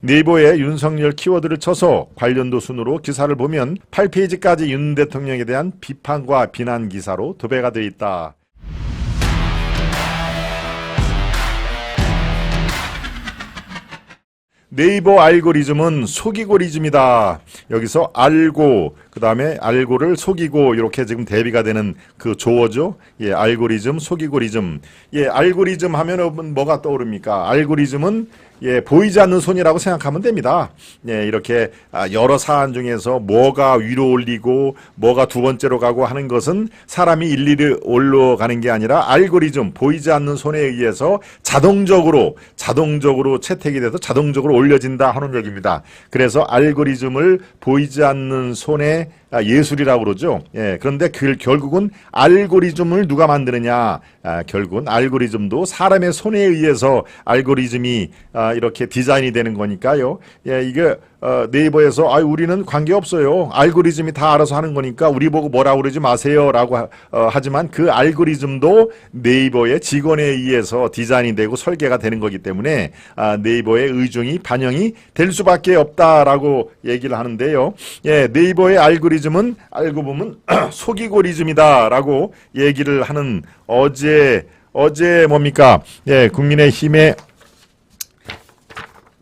네이버에 윤석열 키워드를 쳐서 관련도 순으로 기사를 보면 8페이지까지 윤 대통령에 대한 비판과 비난 기사로 도배가 되어 있다. 네이버 알고리즘은 속이고리즘이다. 여기서 알고, 그 다음에 알고를 속이고, 이렇게 지금 대비가 되는 그 조어죠. 예, 알고리즘, 속이고리즘. 예, 알고리즘 하면은 뭐가 떠오릅니까? 알고리즘은 예, 보이지 않는 손이라고 생각하면 됩니다. 예, 이렇게 여러 사안 중에서 뭐가 위로 올리고 뭐가 두 번째로 가고 하는 것은 사람이 일일이 올라가는 게 아니라 알고리즘, 보이지 않는 손에 의해서 자동적으로 채택이 돼서 자동적으로 올려진다 하는 얘기입니다. 그래서 알고리즘을 보이지 않는 손에 예술이라고 그러죠. 예, 그런데 결국은 알고리즘을 누가 만드느냐? 결국은 알고리즘도 사람의 손에 의해서 알고리즘이 이렇게 디자인이 되는 거니까요. 예, 이게 네이버에서 우리는 관계없어요. 알고리즘이 다 알아서 하는 거니까 우리 보고 뭐라고 그러지 마세요라고 하지만 그 알고리즘도 네이버의 직원에 의해서 디자인이 되고 설계가 되는 거기 때문에 네이버의 의중이 반영이 될 수밖에 없다라고 얘기를 하는데요. 예, 네이버의 알고리즘은 알고 보면 속이고리즘이다라고 얘기를 하는 어제 뭡니까? 예, 국민의힘의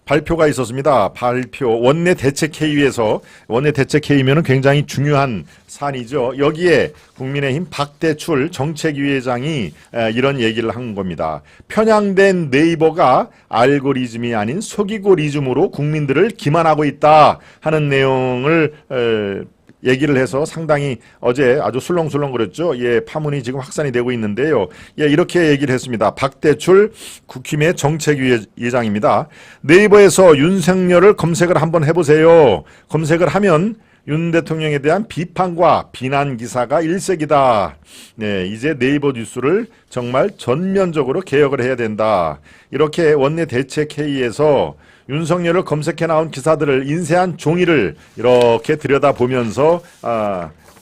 발표가 있었습니다. 발표 원내 대책회의에서 원내 대책회의면은 굉장히 중요한 사안이죠. 여기에 국민의힘 박대출 정책위원장이 이런 얘기를 한 겁니다. 편향된 네이버가 알고리즘이 아닌 속이고리즘으로 국민들을 기만하고 있다 하는 내용을 얘기를 해서 상당히 어제 아주 술렁술렁거렸죠. 예, 파문이 지금 확산이 되고 있는데요. 예, 이렇게 얘기를 했습니다. 박대출 국힘의 정책위원장입니다. 네이버에서 윤석열을 검색을 한번 해보세요. 검색을 하면 윤 대통령에 대한 비판과 비난 기사가 일색이다. 네, 이제 네이버 뉴스를 정말 전면적으로 개혁을 해야 된다. 이렇게 원내 대책회의에서 윤석열을 검색해 나온 기사들을 인쇄한 종이를 이렇게 들여다보면서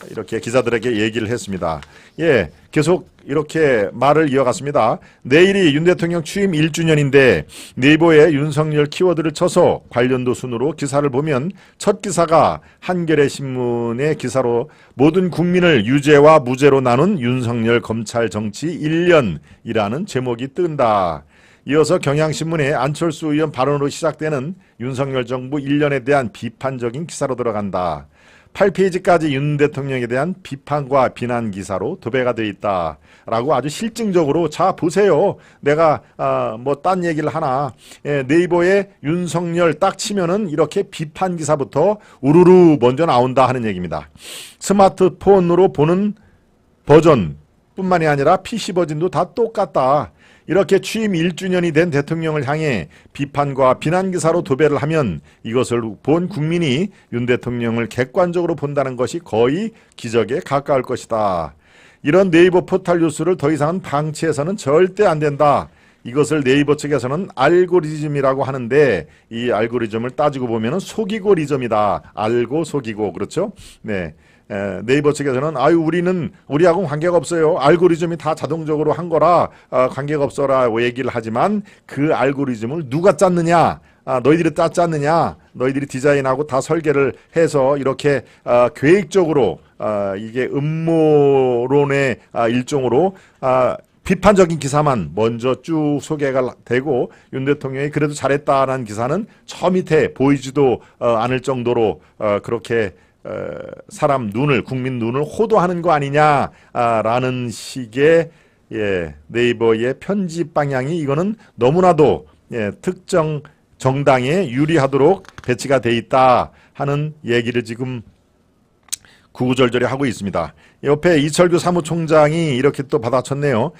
이렇게 기자들에게 얘기를 했습니다. 예, 계속 이렇게 말을 이어갔습니다. 내일이 윤 대통령 취임 1주년인데 네이버에 윤석열 키워드를 쳐서 관련도 순으로 기사를 보면 첫 기사가 한겨레 신문의 기사로 모든 국민을 유죄와 무죄로 나눈 윤석열 검찰 정치 1년이라는 제목이 뜬다. 이어서 경향신문의 안철수 의원 발언으로 시작되는 윤석열 정부 1년에 대한 비판적인 기사로 들어간다. 8페이지까지 윤 대통령에 대한 비판과 비난 기사로 도배가 되어 있다. 라고 아주 실증적으로 자 보세요. 내가 뭐 딴 얘기를 하나. 예, 네이버에 윤석열 딱 치면은 이렇게 비판 기사부터 우르르 먼저 나온다 하는 얘기입니다. 스마트폰으로 보는 버전 뿐만이 아니라 PC 버전도 다 똑같다. 이렇게 취임 1주년이 된 대통령을 향해 비판과 비난 기사로 도배를 하면 이것을 본 국민이 윤 대통령을 객관적으로 본다는 것이 거의 기적에 가까울 것이다. 이런 네이버 포털 뉴스를 더 이상은 방치해서는 절대 안 된다. 이것을 네이버 측에서는 알고리즘이라고 하는데 이 알고리즘을 따지고 보면 속이고리즘이다. 알고 속이고 그렇죠? 네. 네이버 측에서는 우리는 우리하고는 관계가 없어요. 알고리즘이 다 자동적으로 한 거라 관계가 없어라 얘기를 하지만 그 알고리즘을 누가 짰느냐? 너희들이 짰느냐? 너희들이 디자인하고 다 설계를 해서 이렇게 계획적으로 이게 음모론의 일종으로 비판적인 기사만 먼저 쭉 소개가 되고 윤 대통령이 그래도 잘했다라는 기사는 저 밑에 보이지도 않을 정도로 그렇게 사람 눈을 국민 눈을 호도하는 거 아니냐라는 식의 네이버의 편집 방향이 이거는 너무나도 특정 정당에 유리하도록 배치가 돼 있다 하는 얘기를 지금 구구절절히 하고 있습니다. 옆에 이철규 사무총장이 이렇게 또 받아쳤네요.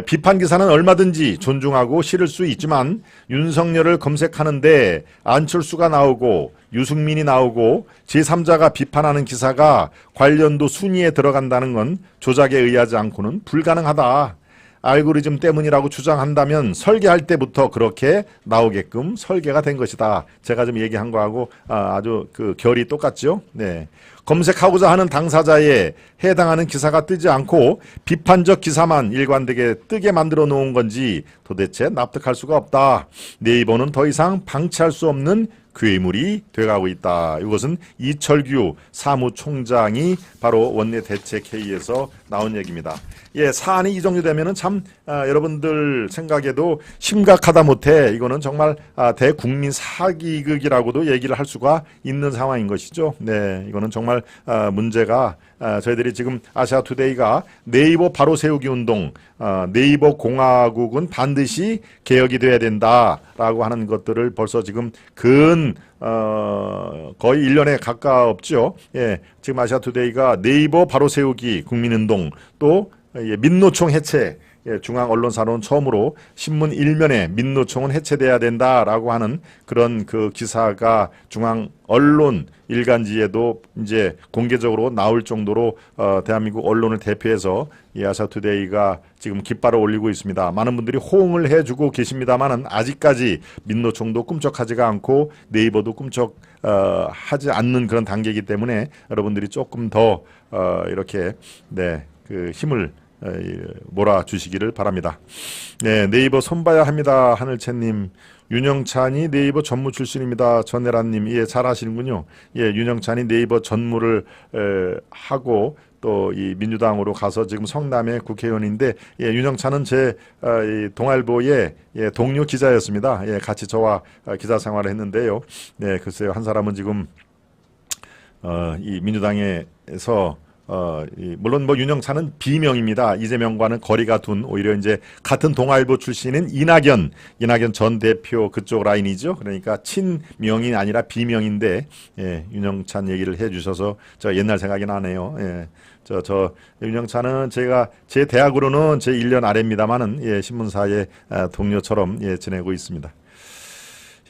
비판 기사는 얼마든지 존중하고 실을 수 있지만 윤석열을 검색하는데 안철수가 나오고 유승민이 나오고 제3자가 비판하는 기사가 관련도 순위에 들어간다는 건 조작에 의하지 않고는 불가능하다. 알고리즘 때문이라고 주장한다면 설계할 때부터 그렇게 나오게끔 설계가 된 것이다. 제가 좀 얘기한 거하고 아주 그 결이 똑같죠. 네. 검색하고자 하는 당사자에 해당하는 기사가 뜨지 않고 비판적 기사만 일관되게 뜨게 만들어 놓은 건지 도대체 납득할 수가 없다. 네이버는 더 이상 방치할 수 없는 괴물이 돼가고 있다. 이것은 이철규 사무총장이 바로 원내대책회의에서 나온 얘기입니다. 예, 사안이 이 정도 되면은 참 여러분들 생각에도 심각하다 못해 이거는 정말 대국민 사기극이라고도 얘기를 할 수가 있는 상황인 것이죠. 네, 이거는 정말 문제가 저희들이 지금 아시아투데이가 네이버 바로 세우기 운동, 네이버 공화국은 반드시 개혁이 돼야 된다라고 하는 것들을 벌써 지금 거의 1년에 가깝죠. 예, 지금 아시아투데이가 네이버 바로 세우기 국민운동 또 민노총 해체, 중앙언론사로는 처음으로 신문 일면에 민노총은 해체돼야 된다라고 하는 그런 그 기사가 중앙언론 일간지에도 이제 공개적으로 나올 정도로 대한민국 언론을 대표해서 이 아시아투데이가 지금 깃발을 올리고 있습니다. 많은 분들이 호응을 해주고 계십니다만은 아직까지 민노총도 꿈쩍하지가 않고 네이버도 꿈쩍하지 않는 그런 단계이기 때문에 여러분들이 조금 더 이렇게 그 힘을 몰아주시기를 바랍니다. 네, 네이버 손봐야 합니다. 하늘채님, 윤영찬이 네이버 전무 출신입니다. 전혜란님, 예, 잘 아시는군요. 예, 윤영찬이 네이버 전무를 하고 또 이 민주당으로 가서 지금 성남의 국회의원인데, 예, 윤영찬은 제 동아일보의 동료 기자였습니다. 예, 같이 저와 기자 생활을 했는데요. 네, 글쎄요, 한 사람은 지금 이 민주당에서 물론 뭐 윤영찬은 비명입니다. 이재명과는 거리가 둔 오히려 이제 같은 동아일보 출신인 이낙연 전 대표 그쪽 라인이죠. 그러니까 친명이 아니라 비명인데, 예, 윤영찬 얘기를 해주셔서 저 옛날 생각이 나네요. 예, 저 윤영찬은 제 대학으로는 제 1년 아래입니다만은, 예, 신문사의 동료처럼, 예, 지내고 있습니다.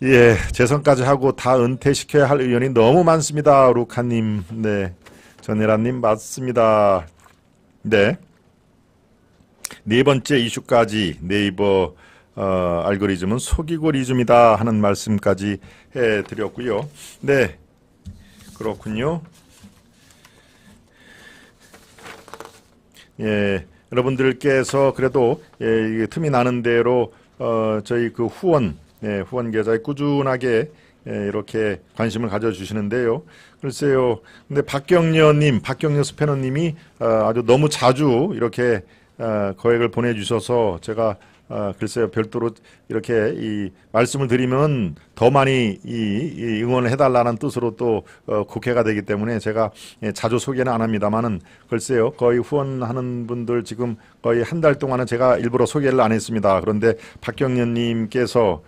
예, 재선까지 하고 다 은퇴시켜야 할 의원이 너무 많습니다. 루카님, 네. 전혜란님 맞습니다. 네. 네 번째 이슈까지 네이버 알고리즘은 속이고 리즘이다 하는 말씀까지 해드렸고요. 네, 그렇군요. 예, 여러분들께서 그래도 틈이 나는 대로 저희 그 후원 계좌에 꾸준하게 이렇게 관심을 가져주시는데요. 글쎄요. 근데 박경려 스패너님이 아주 너무 자주 이렇게 거액을 보내주셔서 제가 글쎄요, 별도로 이렇게 이 말씀을 드리면 더 많이 이 응원을 해달라는 뜻으로 또 국회가 되기 때문에 제가 자주 소개는 안 합니다만은, 글쎄요, 거의 후원하는 분들 지금 거의 한 달 동안은 제가 일부러 소개를 안 했습니다. 그런데 박경련님께서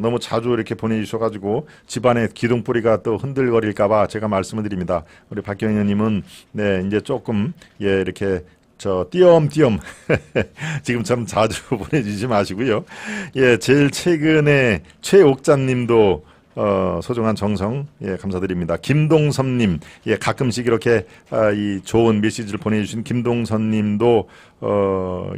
너무 자주 이렇게 보내주셔가지고 집안의 기둥뿌리가 또 흔들거릴까봐 제가 말씀을 드립니다. 우리 박경련님은 네, 이제 조금 이렇게 띄엄띄엄 지금처럼 자주 보내주지 마시고요. 예, 제일 최근에 최옥자님도 소중한 정성, 예, 감사드립니다. 김동섭님, 예, 가끔씩 이렇게 이 좋은 메시지를 보내주신 김동섭님도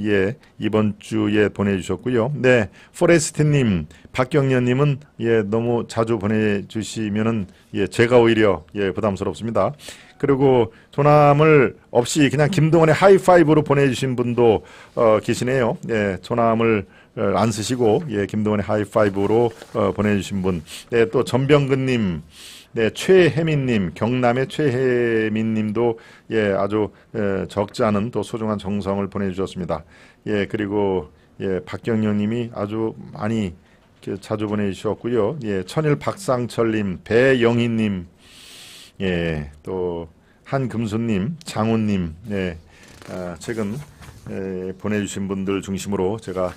예, 이번 주에 보내주셨고요. 네, 포레스트님, 박경련님은 예, 너무 자주 보내주시면은 예, 제가 오히려 예, 부담스럽습니다. 그리고 조남을 없이 그냥 김동원의 하이파이브로 보내주신 분도 계시네요. 예, 조남을 안 쓰시고 예, 김동원의 하이파이브로 보내주신 분. 네, 또 전병근님, 네, 최혜민님, 경남의 최혜민님도 예, 아주 적지 않은 또 소중한 정성을 보내주셨습니다. 예, 그리고 예, 박경영님이 아주 많이 자주 보내주셨고요. 예, 천일 박상철님, 배영희님, 예, 또 한금수님, 장훈님, 예, 최근 보내주신 분들 중심으로 제가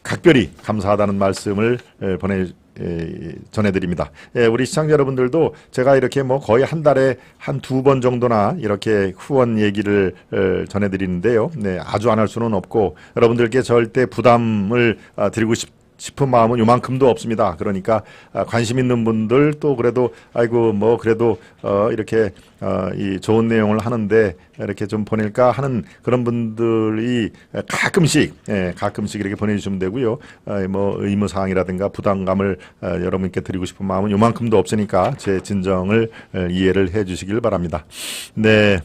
각별히 감사하다는 말씀을 전해드립니다. 예, 우리 시청자 여러분들도 제가 이렇게 뭐 거의 한 달에 한 2번 정도나 이렇게 후원 얘기를 전해드리는데요. 네, 아주 안 할 수는 없고 여러분들께 절대 부담을 드리고 싶은 마음은 요만큼도 없습니다. 그러니까 관심 있는 분들 또 그래도 아이고 뭐 그래도 이렇게 이 좋은 내용을 하는데 이렇게 좀 보낼까 하는 그런 분들이 가끔씩 이렇게 보내주시면 되고요. 뭐 의무사항이라든가 부담감을 여러분께 드리고 싶은 마음은 요만큼도 없으니까 제 진정을 이해를 해주시길 바랍니다. 네.